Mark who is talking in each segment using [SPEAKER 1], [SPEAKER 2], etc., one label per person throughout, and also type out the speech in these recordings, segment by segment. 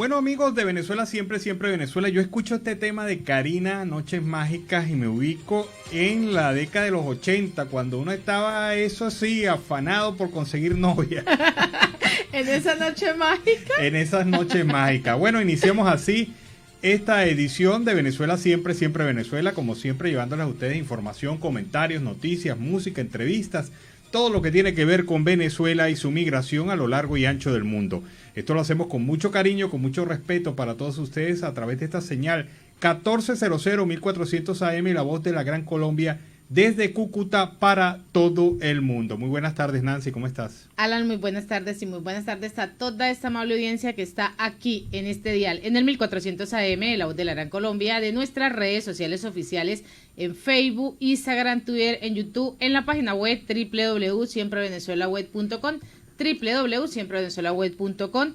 [SPEAKER 1] Bueno, amigos de Venezuela, siempre Venezuela, yo escucho este tema de Karina, Noches Mágicas, y me ubico en la década de los 80, cuando uno estaba, eso sí, afanado por conseguir novia.
[SPEAKER 2] ¿En esa noche mágica?
[SPEAKER 1] En esas noches mágicas. Bueno, iniciamos así esta edición de Venezuela, siempre Venezuela, como siempre, llevándoles a ustedes información, comentarios, noticias, música, entrevistas, todo lo que tiene que ver con Venezuela y su migración a lo largo y ancho del mundo. Esto lo hacemos con mucho cariño, con mucho respeto para todos ustedes a través de esta señal 1400 1400 AM, la voz de la Gran Colombia, desde Cúcuta para todo el mundo. Muy buenas tardes, Nancy, ¿cómo estás?
[SPEAKER 2] Alan, muy buenas tardes, y muy buenas tardes a toda esta amable audiencia que está aquí en este dial, en el 1400 AM, la voz de la Gran Colombia, de nuestras redes sociales oficiales en Facebook, Instagram, Twitter, en YouTube, en la página web www.siemprevenezuelaweb.com, www.siemprevenezuelaweb.com,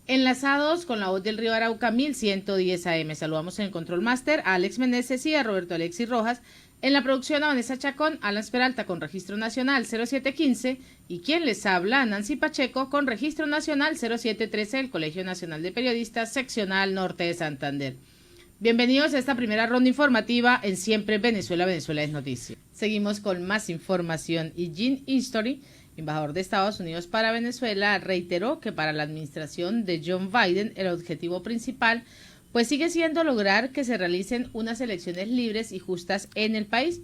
[SPEAKER 2] enlazados con la voz del Río Arauca 1110 AM. Saludamos en el Control Master a Alex Meneses y a Roberto Alexis Rojas. En la producción a Vanessa Chacón, Alan Peralta con registro nacional 0715 y quien les habla, Nancy Pacheco, con registro nacional 0713 del Colegio Nacional de Periodistas, seccional norte de Santander. Bienvenidos a esta primera ronda informativa en Siempre Venezuela, Venezuela es noticia. Seguimos con más información y Jean History, embajador de Estados Unidos para Venezuela, reiteró que para la administración de John Biden el objetivo principal pues sigue siendo lograr que se realicen unas elecciones libres y justas en el país.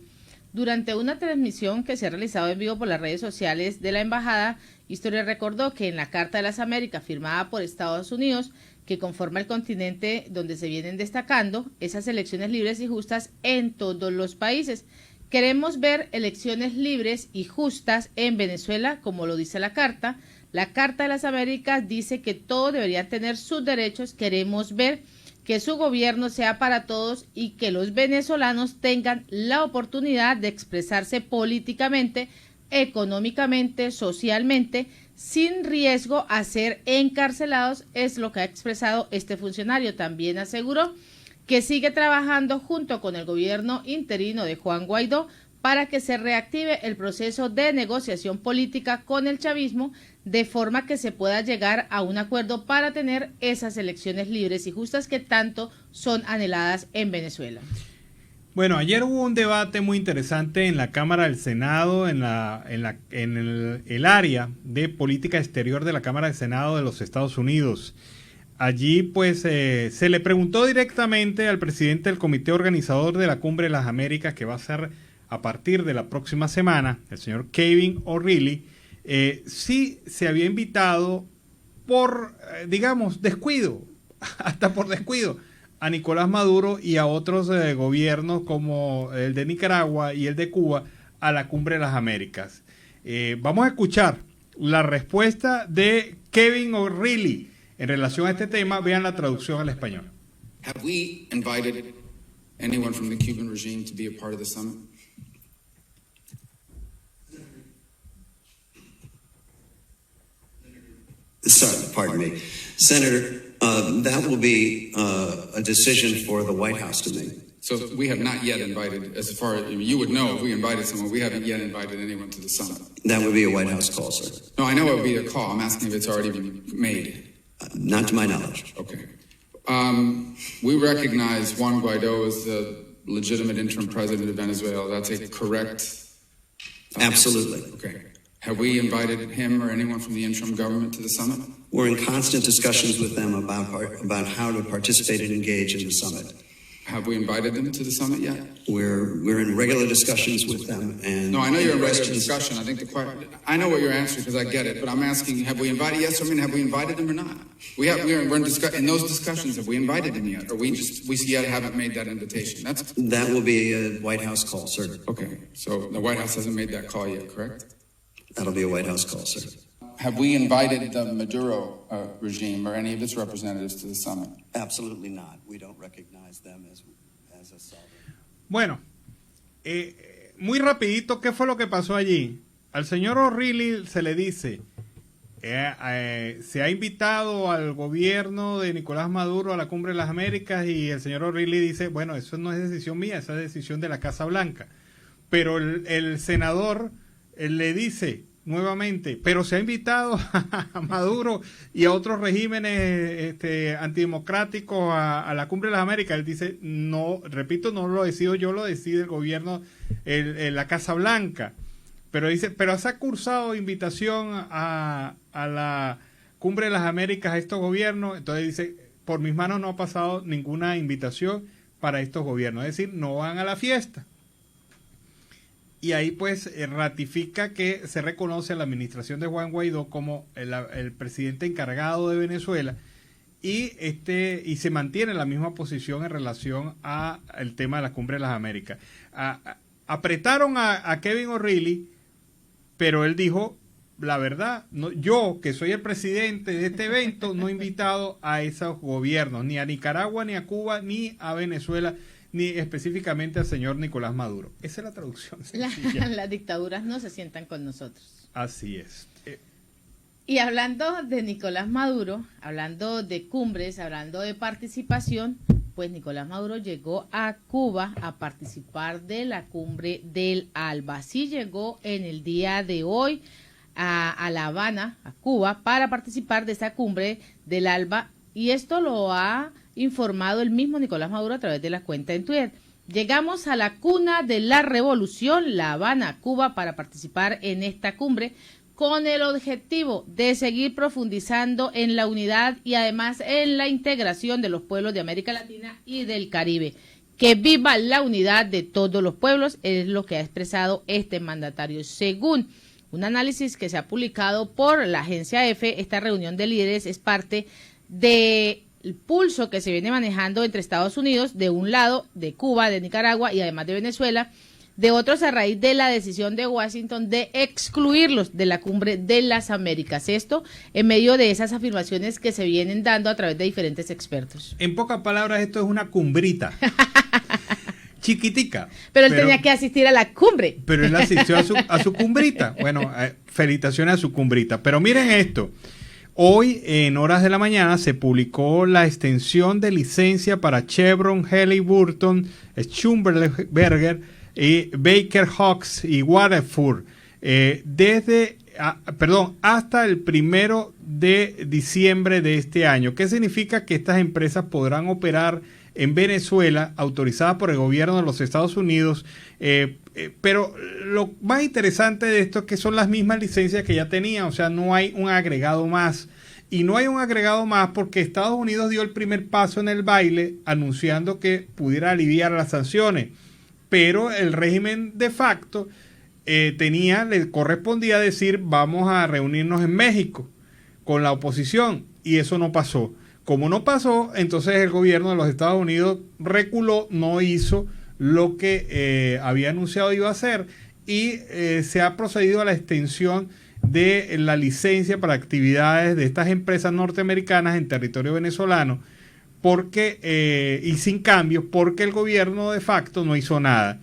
[SPEAKER 2] Durante una transmisión que se ha realizado en vivo por las redes sociales de la embajada, Historia recordó que en la Carta de las Américas firmada por Estados Unidos, que conforma el continente donde se vienen destacando esas elecciones libres y justas en todos los países. Queremos ver elecciones libres y justas en Venezuela, como lo dice la Carta. La Carta de las Américas dice que todos deberían tener sus derechos. Queremos ver que su gobierno sea para todos y que los venezolanos tengan la oportunidad de expresarse políticamente, económicamente, socialmente, sin riesgo a ser encarcelados, es lo que ha expresado este funcionario. También aseguró que sigue trabajando junto con el gobierno interino de Juan Guaidó para que se reactive el proceso de negociación política con el chavismo, de forma que se pueda llegar a un acuerdo para tener esas elecciones libres y justas que tanto son anheladas en Venezuela.
[SPEAKER 1] Bueno, ayer hubo un debate muy interesante en la Cámara del Senado, en el área de política exterior de la Cámara del Senado de los Estados Unidos. Allí pues se le preguntó directamente al presidente del comité organizador de la Cumbre de las Américas, que va a ser a partir de la próxima semana, el señor Kevin O'Reilly, sí se había invitado por, digamos, descuido, hasta por descuido, a Nicolás Maduro y a otros gobiernos como el de Nicaragua y el de Cuba a la Cumbre de las Américas. Vamos a escuchar la respuesta de Kevin O'Reilly en relación a este tema. Vean la traducción al español.
[SPEAKER 3] Have we invited anyone from the Cuban regime to be a part of the summit?
[SPEAKER 4] Sorry, pardon me. Senator, that will be a decision for the White House to make.
[SPEAKER 3] So we have not yet invited, as far as you would know, if we invited someone, we haven't yet invited anyone to the summit.
[SPEAKER 4] That would be a White House call, sir.
[SPEAKER 3] No, I know it would be a call. I'm asking if it's already been made.
[SPEAKER 4] Not to my knowledge.
[SPEAKER 3] Okay. We recognize Juan Guaido as the legitimate interim president of Venezuela. That's a correct...
[SPEAKER 4] Absolutely.
[SPEAKER 3] Okay. Have we invited him or anyone from the interim government to the summit?
[SPEAKER 4] We're in constant discussions with them about how to participate and engage in the summit.
[SPEAKER 3] Have we invited them to the summit yet?
[SPEAKER 4] We're in regular discussions with them, and
[SPEAKER 3] no, I know you're in regular discussion. I think I know what you're answering because I get it, but I'm asking: have we invited? Yes, I mean, have we invited them or not? We're in those discussions. Have we invited them yet, or we yet haven't made that invitation?
[SPEAKER 4] That will be a White House call, sir.
[SPEAKER 3] Okay, so the White House hasn't made that call yet, correct?
[SPEAKER 4] That'll be a White House call, sir.
[SPEAKER 3] Have we invited the Maduro regime or any of its representatives to the summit?
[SPEAKER 4] Absolutely not. We don't recognize them as a sovereign.
[SPEAKER 1] Bueno, muy rapidito, ¿qué fue lo que pasó allí? Al señor O'Reilly se le dice, se ha invitado al gobierno de Nicolás Maduro a la Cumbre de las Américas, y el señor O'Reilly dice, bueno, eso no es decisión mía, esa es decisión de la Casa Blanca. Pero el senador le dice, nuevamente, pero se ha invitado a Maduro y a otros regímenes antidemocráticos a la Cumbre de las Américas. Él dice, no, repito, no lo decido yo, lo decide el gobierno, la Casa Blanca. Pero dice, pero se ha cursado invitación a la Cumbre de las Américas a estos gobiernos. Entonces dice, por mis manos no ha pasado ninguna invitación para estos gobiernos, es decir, no van a la fiesta. Y ahí pues ratifica que se reconoce a la administración de Juan Guaidó como el presidente encargado de Venezuela y se mantiene la misma posición en relación al tema de la Cumbre de las Américas. Apretaron a Kevin O'Reilly, pero él dijo, la verdad, no, yo que soy el presidente de este evento no he invitado a esos gobiernos, ni a Nicaragua, ni a Cuba, ni a Venezuela, ni específicamente al señor Nicolás Maduro. Esa es la traducción sencilla.
[SPEAKER 2] Las dictaduras no se sientan con nosotros.
[SPEAKER 1] Así es.
[SPEAKER 2] Y hablando de Nicolás Maduro, hablando de cumbres, hablando de participación, pues Nicolás Maduro llegó a Cuba a participar de la cumbre del ALBA. Sí llegó en el día de hoy a La Habana, a Cuba, para participar de esta cumbre del ALBA, y esto lo ha informado el mismo Nicolás Maduro a través de la cuenta en Twitter. Llegamos a la cuna de la revolución, La Habana, Cuba, para participar en esta cumbre con el objetivo de seguir profundizando en la unidad y además en la integración de los pueblos de América Latina y del Caribe. Que viva la unidad de todos los pueblos, es lo que ha expresado este mandatario. Según un análisis que se ha publicado por la agencia EFE, esta reunión de líderes es parte del pulso que se viene manejando entre Estados Unidos, de un lado, de Cuba, de Nicaragua y además de Venezuela, de otros a raíz de la decisión de Washington de excluirlos de la Cumbre de las Américas. Esto en medio de esas afirmaciones que se vienen dando a través de diferentes expertos.
[SPEAKER 1] En pocas palabras, esto es una cumbrita. Chiquitica.
[SPEAKER 2] Pero él tenía que asistir a la cumbre.
[SPEAKER 1] Pero él asistió a su cumbrita. Bueno, felicitaciones a su cumbrita. Pero miren esto. Hoy, en horas de la mañana, se publicó la extensión de licencia para Chevron, Halliburton, Schlumberger, Baker Hughes y Waterford hasta el 1 de diciembre de este año. ¿Qué significa? Que estas empresas podrán operar en Venezuela, autorizadas por el gobierno de los Estados Unidos, pero lo más interesante de esto es que son las mismas licencias que ya tenían, o sea, no hay un agregado más. Y no hay un agregado más porque Estados Unidos dio el primer paso en el baile anunciando que pudiera aliviar las sanciones, pero el régimen de facto le correspondía decir vamos a reunirnos en México con la oposición, y eso no pasó. Como no pasó, entonces el gobierno de los Estados Unidos reculó, no hizo lo que había anunciado iba a hacer, y se ha procedido a la extensión de la licencia para actividades de estas empresas norteamericanas en territorio venezolano, y sin cambios, porque el gobierno de facto no hizo nada.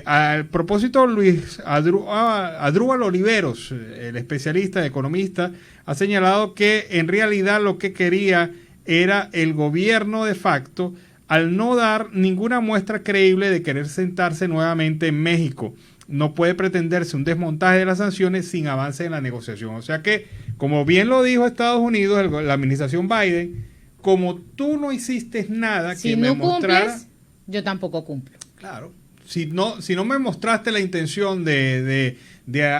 [SPEAKER 1] Al propósito, Luis Adrúbal Oliveros, el especialista, economista, ha señalado que en realidad lo que quería era el gobierno de facto, al no dar ninguna muestra creíble de querer sentarse nuevamente en México. No puede pretenderse un desmontaje de las sanciones sin avance en la negociación. O sea que, como bien lo dijo Estados Unidos, la administración Biden, como tú no hiciste nada
[SPEAKER 2] si
[SPEAKER 1] que
[SPEAKER 2] no
[SPEAKER 1] me mostrara,
[SPEAKER 2] cumples, yo tampoco cumplo.
[SPEAKER 1] Claro. Si no me mostraste la intención de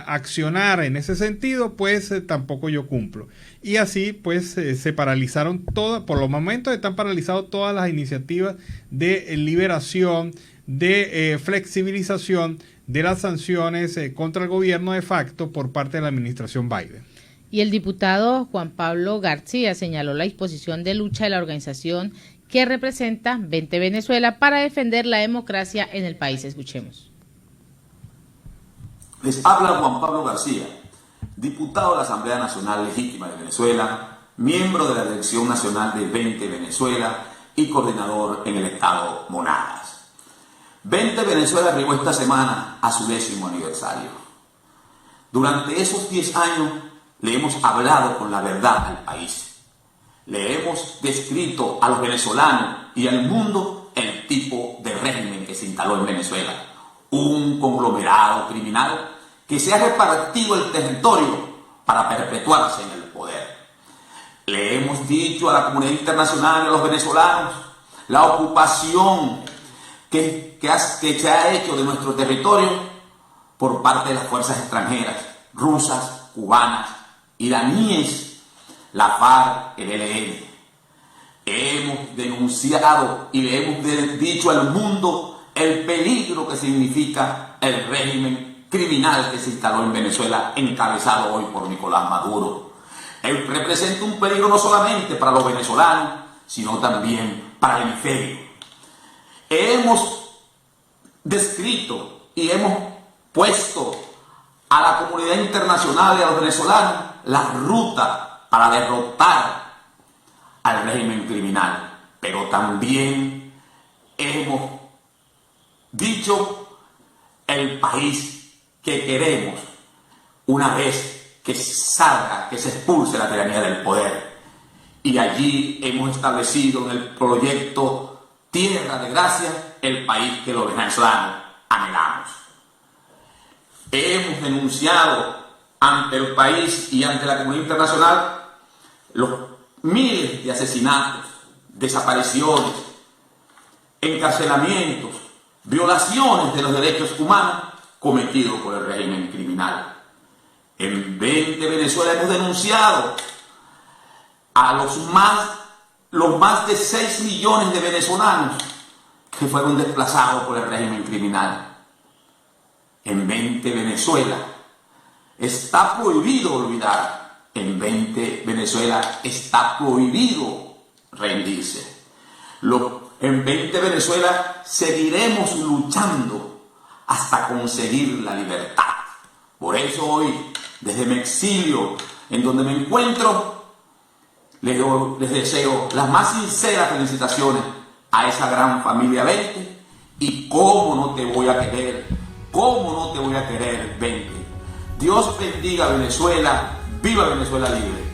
[SPEAKER 1] accionar en ese sentido, pues tampoco yo cumplo. Y así pues se paralizaron todas, por los momentos están paralizadas todas las iniciativas de liberación, de flexibilización de las sanciones contra el gobierno de facto por parte de la administración Biden.
[SPEAKER 2] Y el diputado Juan Pablo García señaló la disposición de lucha de la organización que representa Vente Venezuela para defender la democracia en el país. Escuchemos.
[SPEAKER 5] Les habla Juan Pablo García, diputado de la Asamblea Nacional Legítima de Venezuela, miembro de la Dirección Nacional de Vente Venezuela y coordinador en el estado Monagas. Vente Venezuela arribó esta semana a su 10º aniversario. Durante esos 10 años le hemos hablado con la verdad al país. Le hemos descrito a los venezolanos y al mundo el tipo de régimen que se instaló en Venezuela. Un conglomerado criminal que se ha repartido el territorio para perpetuarse en el poder. Le hemos dicho a la comunidad internacional y a los venezolanos la ocupación que se ha hecho de nuestro territorio por parte de las fuerzas extranjeras, rusas, cubanas, iraníes, la FARC, el ELN. Hemos denunciado y le hemos dicho al mundo el peligro que significa el régimen criminal que se instaló en Venezuela, encabezado hoy por Nicolás Maduro. Él representa un peligro no solamente para los venezolanos, sino también para el hemisferio. Hemos descrito y hemos puesto a la comunidad internacional y a los venezolanos la ruta para derrotar al régimen criminal, pero también hemos dicho el país que queremos una vez que salga, que se expulse la tiranía del poder. Y allí hemos establecido en el proyecto Tierra de Gracia el país que los venezolanos anhelamos. Hemos denunciado ante el país y ante la comunidad internacional los miles de asesinatos, desapariciones, encarcelamientos, violaciones de los derechos humanos cometidos por el régimen criminal. En 20 Venezuela hemos denunciado a los más de 6 millones de venezolanos que fueron desplazados por el régimen criminal. En 20 Venezuela está prohibido olvidar. En 20 Venezuela está prohibido rendirse. En 20 Venezuela seguiremos luchando hasta conseguir la libertad. Por eso hoy, desde mi exilio, en donde me encuentro, les deseo las más sinceras felicitaciones a esa gran familia 20. Y cómo no te voy a querer, cómo no te voy a querer 20. Dios bendiga a Venezuela, viva Venezuela libre.